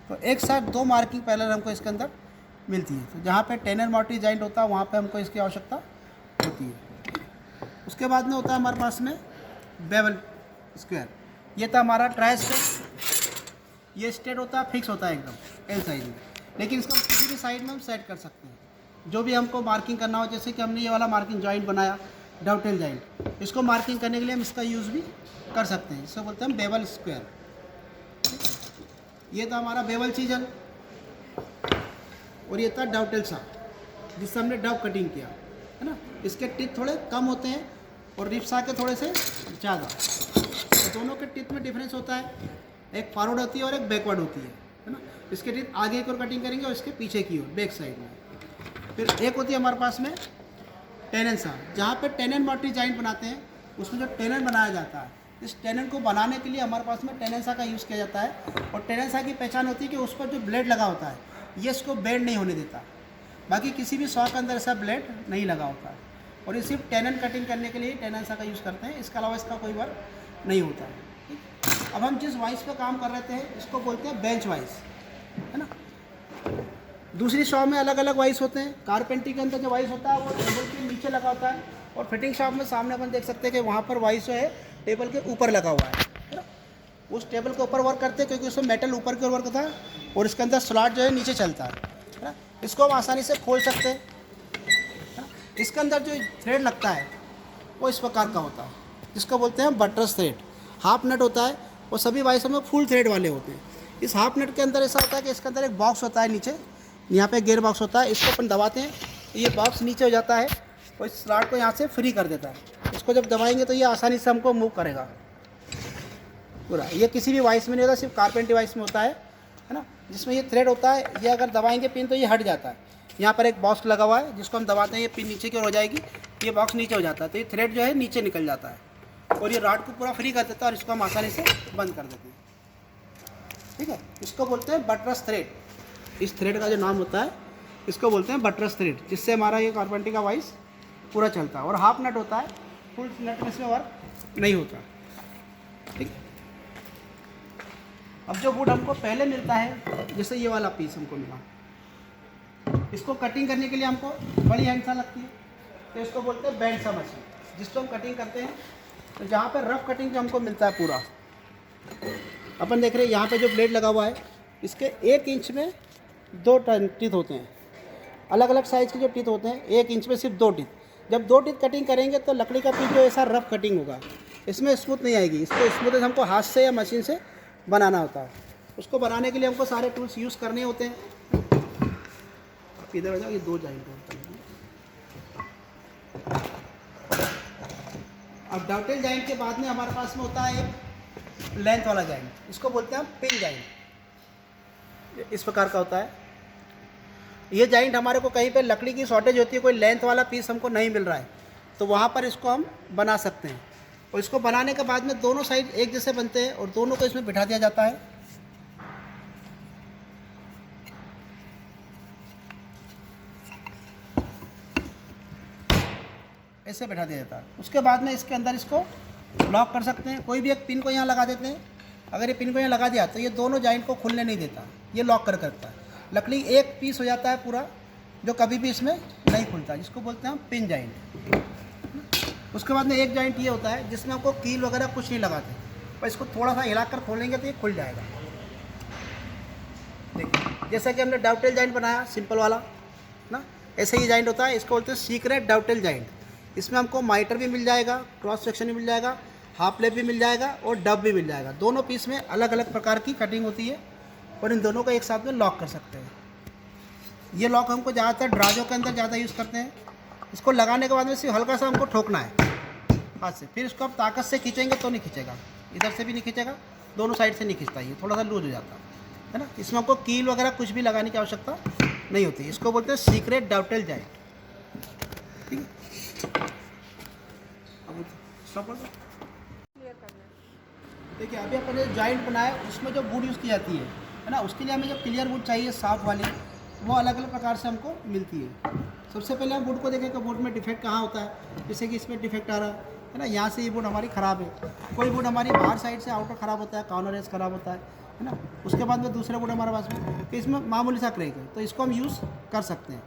तो एक साथ 2 मार्किंग पैरेलल हमको इसके अंदर मिलती है। तो जहाँ पे 10 एंड मॉर्टिज जॉइंट होता है वहाँ पे हमको इसकी आवश्यकता होती है। उसके बाद में होता है हमारे पास में बेवल स्क्वायर। ये था हमारा ट्राई स्क्वायर। ये स्ट्रेट होता है, फिक्स होता है एकदम एल साइज में, लेकिन इसको किसी भी साइड में हम सेट कर सकते हैं। जो भी हमको मार्किंग करना हो, जैसे कि हमने ये वाला मार्किंग जॉइंट बनाया डॉवटेल जॉइंट, इसको मार्किंग करने के लिए हम इसका यूज़ भी कर सकते हैं। इसको बोलते हैं बेवल स्क्वायर। ये था हमारा बेवल चीजल और ये था डॉवटेल सा, जिससे हमने डव कटिंग किया, है ना। इसके टिप थोड़े कम होते हैं और रिप्सा के थोड़े से ज़्यादा। तो दोनों के टिप में डिफरेंस होता है, एक फॉरवर्ड होती है और एक बैकवर्ड होती है ना। इसके टिप आगे की ओर कटिंग करेंगे और इसके पीछे की ओर बैक साइड में। फिर एक होती है हमारे पास में टेनन सा, जहाँ पे टेनन मोटी जॉइंट बनाते हैं, उसमें जो टेनन बनाया जाता है, इस टेनन को बनाने के लिए हमारे पास में टेनन सा का यूज़ किया जाता है। और टेनन सा की पहचान होती है कि उस पर जो ब्लेड लगा होता है ये इसको बेंड नहीं होने देता। बाकी किसी भी सॉ के अंदर ऐसा ब्लेड नहीं लगा होता है और ये सिर्फ टेनन कटिंग करने के लिए टेनन सा का यूज़ करते हैं, इसके अलावा इसका कोई वर्क नहीं होता है। ठीक। अब हम जिस वाइस पे काम कर रहे थे इसको बोलते हैं बेंच वाइस, है ना। दूसरी शॉप में अलग अलग वाइस होते हैं। कारपेंट्री के अंदर जो वाइस होता है वो टेबल के नीचे लगा होता है और फिटिंग शॉप में सामने अपन देख सकते हैं कि वहाँ पर वाइस जो है टेबल के ऊपर लगा हुआ है ना। उस टेबल के ऊपर वर्क करते हैं क्योंकि उसमें मेटल ऊपर की ओर वर्क होता है और इसके अंदर स्लॉट जो है नीचे चलता है ना। इसको हम आसानी से खोल सकते हैं। इसके अंदर जो थ्रेड लगता है वो इस प्रकार का होता है, जिसको बोलते हैं बटरस थ्रेड। हाफ नट होता है और सभी वाइसों में फुल थ्रेड वाले होते हैं। इस हाफ नट के अंदर ऐसा होता है कि इसके अंदर एक बॉक्स होता है नीचे, यहाँ पे गियर बॉक्स होता है। इसको अपन दबाते हैं तो ये बॉक्स नीचे हो जाता है और इस स्लॉट को यहाँ से फ्री कर देता है। इसको जब दबाएंगे तो ये आसानी से हमको मूव करेगा पूरा। ये किसी भी वाइस में नहीं होता, सिर्फ कारपेंट्री वाइस में होता है ना, जिसमें ये थ्रेड होता है। ये अगर दबाएंगे पिन तो ये हट जाता है। यहाँ पर एक बॉक्स लगा हुआ है जिसको हम दबाते हैं, ये पिन नीचे की ओर हो जाएगी, ये बॉक्स नीचे हो जाता है तो ये थ्रेड जो है नीचे निकल जाता है और ये रॉड को पूरा फ्री कर देता है और इसको हम आसानी से बंद कर देते हैं। ठीक है, इसको बोलते हैं बटरस थ्रेड। इस थ्रेड का जो नाम होता है इसको बोलते हैं बटरस थ्रेड, जिससे हमारा ये कारपेंट्री का वाइस पूरा चलता है। और हाफ नट होता है, फुल नट में इसमें वर्क नहीं होता। ठीक है। अब जो वुड हमको पहले मिलता है, जैसे ये वाला पीस हमको मिला, इसको कटिंग करने के लिए हमको बड़ी हैंड सा लगती है तो इसको बोलते हैं बैंड सा मशीन, जिसको हम कटिंग करते हैं। तो जहाँ पर रफ कटिंग जो हमको मिलता है पूरा, अपन देख रहे हैं यहाँ पे जो ब्लेड लगा हुआ है इसके 1 इंच में 2 टीथ होते हैं। अलग अलग साइज़ के जो टीथ होते हैं, 1 इंच में सिर्फ 2 टीथ। जब 2 टीथ कटिंग करेंगे तो लकड़ी का पीस जो ऐसा रफ कटिंग होगा, इसमें स्मूथ नहीं आएगी। इसको स्मूथ हमको हाथ से या मशीन से बनाना होता है। उसको बनाने के लिए हमको सारे टूल्स यूज़ करने होते हैं। इधर हो जाओ, ये 2 जॉइंट होते हैं। अब डॉवटेल जॉइंट के बाद में हमारे पास में होता है एक लेंथ वाला जॉइंट, इसको बोलते हैं हम पिन जॉइंट। इस प्रकार का होता है ये जॉइंट। हमारे को कहीं पे लकड़ी की शॉर्टेज होती है, कोई लेंथ वाला पीस हमको नहीं मिल रहा है, तो वहाँ पर इसको हम बना सकते हैं। और इसको बनाने के बाद में दोनों साइड एक जैसे बनते हैं और दोनों को इसमें बिठा दिया जाता है। ऐसे बैठा दिया जाता है। उसके बाद में इसके अंदर इसको लॉक कर सकते हैं। कोई भी एक पिन को यहाँ लगा देते हैं। अगर ये पिन को यहाँ लगा दिया तो ये दोनों जॉइंट को खुलने नहीं देता, ये लॉक कर करता है। लकड़ी एक पीस हो जाता है पूरा, जो कभी भी इसमें नहीं खुलता, जिसको बोलते हैं हम पिन जॉइंट। उसके बाद में एक जॉइंट ये होता है जिसमें आपको कील वगैरह कुछ नहीं लगाते, पर इसको थोड़ा सा हिलाकर खोलेंगे तो ये खुल जाएगा। देखिए, जैसा कि हमने डॉवटेल जॉइंट बनाया सिंपल वाला ना, ऐसे ही जॉइंट होता है। इसको बोलते हैं सीक्रेट डॉवटेल जॉइंट। इसमें हमको माइटर भी मिल जाएगा, क्रॉस सेक्शन भी मिल जाएगा, हाफ लेप भी मिल जाएगा और डब भी मिल जाएगा। दोनों पीस में अलग अलग प्रकार की कटिंग होती है और इन दोनों को एक साथ में लॉक कर सकते हैं। ये लॉक हमको ज़्यादातर ड्राजों के अंदर ज़्यादा यूज़ करते हैं। इसको लगाने के बाद में सिर्फ हल्का सा हमको ठोकना है हाथ से, फिर इसको आप ताकत से खींचेंगे तो नहीं खींचेगा, इधर से भी नहीं खींचेगा, दोनों साइड से नहीं खींचता, ये थोड़ा सा लूज हो जाता है ना। इसमें हमको कील वगैरह कुछ भी लगाने की आवश्यकता नहीं होती। इसको बोलते हैं सीक्रेट डॉवटेल जॉइंट। ठीक है, देखिए अभी अपन ने जॉइंट बनाया, उसमें जो वुड यूज़ की जाती है ना, उसके लिए हमें जो क्लियर वुड चाहिए साफ वाली, वो अलग अलग प्रकार से हमको मिलती है। सबसे पहले हम वुड को देखें कि वुड में डिफेक्ट कहाँ होता है। जैसे कि इसमें डिफेक्ट आ रहा है ना, यहाँ से ये वुड हमारी ख़राब है। कोई वुड हमारी बाहर साइड से आउटर ख़राब होता है, कॉर्नर एज ख़राब होता है ना। उसके बाद में दूसरे वुड हमारे पास में कि इसमें मामूली सा क्रैक है, तो इसको हम यूज़ कर सकते हैं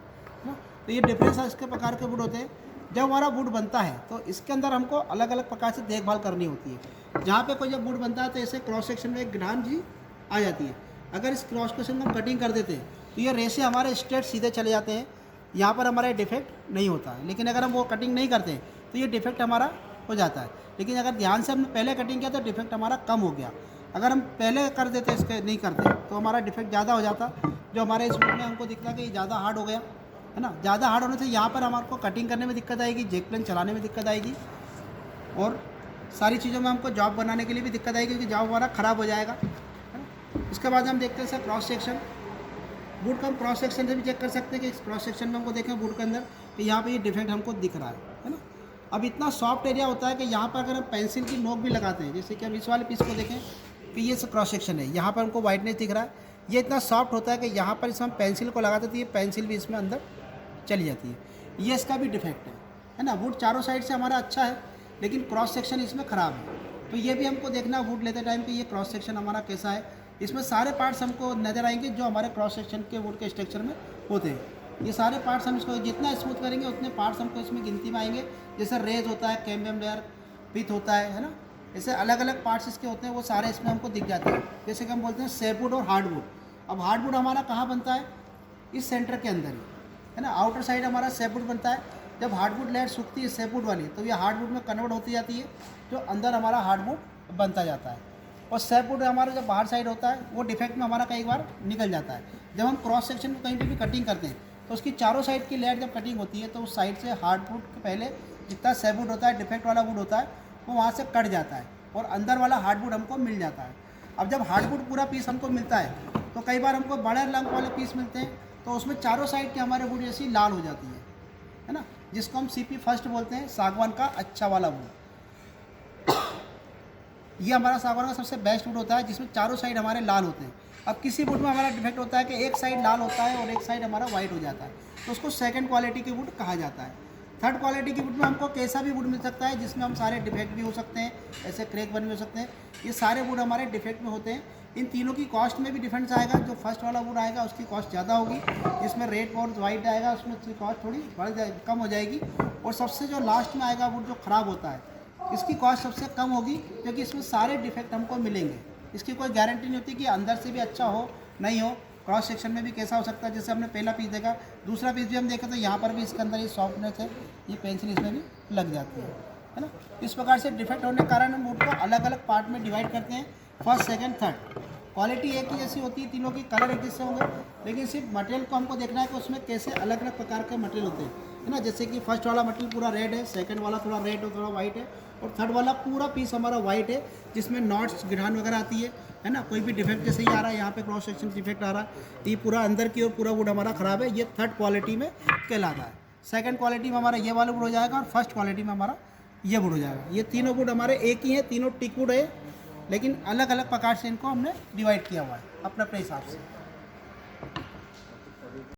ना। तो ये डिफरेंस इसके प्रकार के वुड होते हैं। जब हमारा वुड बनता है तो इसके अंदर हमको अलग अलग प्रकार से देखभाल करनी होती है। जहाँ पे कोई जब वुड बनता है तो ऐसे क्रॉस सेक्शन में एक गिठान जी आ जाती है। अगर इस क्रॉस सेक्शन में हम कटिंग कर देते हैं तो ये रेसे हमारे स्ट्रेट सीधे चले जाते हैं, यहाँ पर हमारा डिफेक्ट नहीं होता है। लेकिन अगर हम वो कटिंग नहीं करते तो ये डिफेक्ट हमारा हो जाता है। लेकिन अगर ध्यान से हमने पहले कटिंग किया तो डिफेक्ट हमारा कम हो गया। अगर हम पहले कर देते इसके नहीं करते तो हमारा डिफेक्ट ज़्यादा हो जाता, जो हमारे इस वुड में हमको दिखता कि ये ज़्यादा हार्ड हो गया है ना। ज़्यादा हार्ड होने से यहाँ पर हमारे को कटिंग करने में दिक्कत आएगी, जेक प्लेन चलाने में दिक्कत आएगी, और सारी चीज़ों में हमको जॉब बनाने के लिए भी दिक्कत आएगी, क्योंकि जॉब हमारा ख़राब हो जाएगा, है ना। इसके बाद हम देखते हैं सर क्रॉस सेक्शन। वुड का हम क्रॉस सेक्शन से भी चेक कर सकते हैं कि इस क्रॉस सेक्शन में हमको देखें वुड के अंदर कि यहाँ पे ये डिफेक्ट हमको दिख रहा है ना। अब इतना सॉफ्ट एरिया होता है कि यहाँ पर अगर हम पेंसिल की नोक भी लगाते हैं, जैसे कि हम इस वाले पीस को देखें कि ये क्रॉस सेक्शन है, यहाँ पर हमको वाइटनेस दिख रहा है, ये इतना सॉफ्ट होता है कि यहाँ पर इसमें हम पेंसिल को लगाते तो ये पेंसिल भी इसमें अंदर चली जाती है। ये इसका भी डिफेक्ट है ना। वुड चारों साइड से हमारा अच्छा है, लेकिन क्रॉस सेक्शन इसमें ख़राब है। तो ये भी हमको देखना वुड लेते टाइम कि ये क्रॉस सेक्शन हमारा कैसा है। इसमें सारे पार्ट्स हमको नज़र आएंगे जो हमारे क्रॉस सेक्शन के वुड के स्ट्रक्चर में होते हैं। ये सारे पार्ट्स हम इसको जितना स्मूथ करेंगे उतने पार्ट्स हमको इसमें गिनती में आएंगे। जैसे रेज होता है, कैम्बियम लेयर, पिथ होता है ना, ऐसे अलग अलग पार्ट्स इसके होते हैं, वो सारे इसमें हमको दिख जाते हैं। जैसे कि हम बोलते हैं सैपवुड और हार्डवुड। अब हार्डवुड हमारा कहाँ बनता है, इस सेंटर के अंदर ही, है ना। आउटर साइड हमारा सैपवुड बनता है। जब हार्डवुड लेयर सूखती है सैपवुड वाली, तो ये हार्डवुड में कन्वर्ट होती जाती है, जो अंदर हमारा हार्डवुड बनता जाता है। और सैपवुड हमारा जब बाहर साइड होता है वो डिफेक्ट में हमारा कई बार निकल जाता है। जब हम क्रॉस सेक्शन में कहीं पे भी कटिंग करते हैं तो उसकी चारों साइड की लेयर जब कटिंग होती है तो उस साइड से हार्डवुड के पहले जितना सैपवुड होता है, डिफेक्ट वाला वुड होता है, वो वहाँ से कट जाता है और अंदर वाला हार्डवुड हमको मिल जाता है। अब जब हार्डवुड पूरा पीस हमको मिलता है तो कई बार हमको बड़े लंग वाले पीस मिलते हैं, तो उसमें चारों साइड के हमारे वुड जैसी लाल हो जाती है ना, जिसको हम CP फर्स्ट बोलते हैं, सागवान का अच्छा वाला वुड। ये हमारा सागवान का सबसे बेस्ट वुड होता है, जिसमें चारों साइड हमारे लाल होते हैं। अब किसी वुड में हमारा डिफेक्ट होता है कि एक साइड लाल होता है और एक साइड हमारा वाइट हो जाता है, तो उसको सेकंड क्वालिटी की वुड कहा जाता है। थर्ड क्वालिटी की वुड में हमको कैसा भी वुड मिल सकता है, जिसमें हम सारे डिफेक्ट भी हो सकते हैं, ऐसे क्रैक बने भी हो सकते हैं। ये सारे वुड हमारे डिफेक्ट में होते हैं। इन तीनों की कॉस्ट में भी डिफरेंस आएगा। जो फर्स्ट वाला वुड आएगा उसकी कॉस्ट ज़्यादा होगी, जिसमें रेड और वाइट आएगा उसमें उसकी कॉस्ट थोड़ी कम हो जाएगी। और सबसे जो लास्ट में आएगा वुड जो ख़राब होता है, इसकी कॉस्ट सबसे कम होगी, क्योंकि इसमें सारे डिफेक्ट हमको मिलेंगे। इसकी कोई गारंटी नहीं होती कि अंदर से भी अच्छा हो नहीं हो, क्रॉस सेक्शन में भी कैसा हो सकता है। जैसे हमने पहला पीस देखा, दूसरा पीस भी हम देखा तो यहाँ पर भी इसके अंदर ये सॉफ्टनेस है, ये पेंसिल इसमें भी लग जाती है ना। इस प्रकार से डिफेक्ट होने के कारण हम वुड को अलग अलग पार्ट में डिवाइड करते हैं, फर्स्ट, सेकेंड, थर्ड। क्वालिटी एक ही जैसी होती है, तीनों की कलर एक जैसे होंगे, लेकिन सिर्फ मटेरियल को हमको देखना है कि उसमें कैसे अलग अलग प्रकार के मटेरियल होते हैं, है ना। जैसे कि फर्स्ट वाला मटेरियल पूरा रेड है, सेकंड वाला थोड़ा रेड और थोड़ा वाइट है, और थर्ड वाला पूरा पीस हमारा वाइट है, जिसमें नॉट्स गिरान वगैरह आती है ना। कोई भी डिफेक्ट जैसे ही आ रहा है, यहाँ पे क्रॉस सेक्शन डिफेक्ट आ रहा है, ये पूरा अंदर की और पूरा वुड हमारा ख़राब है, ये थर्ड क्वालिटी में कहलाता है। सेकंड क्वालिटी में हमारा ये वाला वुड हो जाएगा, और फर्स्ट क्वालिटी में हमारा ये वुड हो जाएगा। ये तीनों वुड हमारे एक ही हैं, तीनों टिक वुड है, लेकिन अलग अलग प्रकार से इनको हमने डिवाइड किया हुआ है अपने अपने हिसाब से।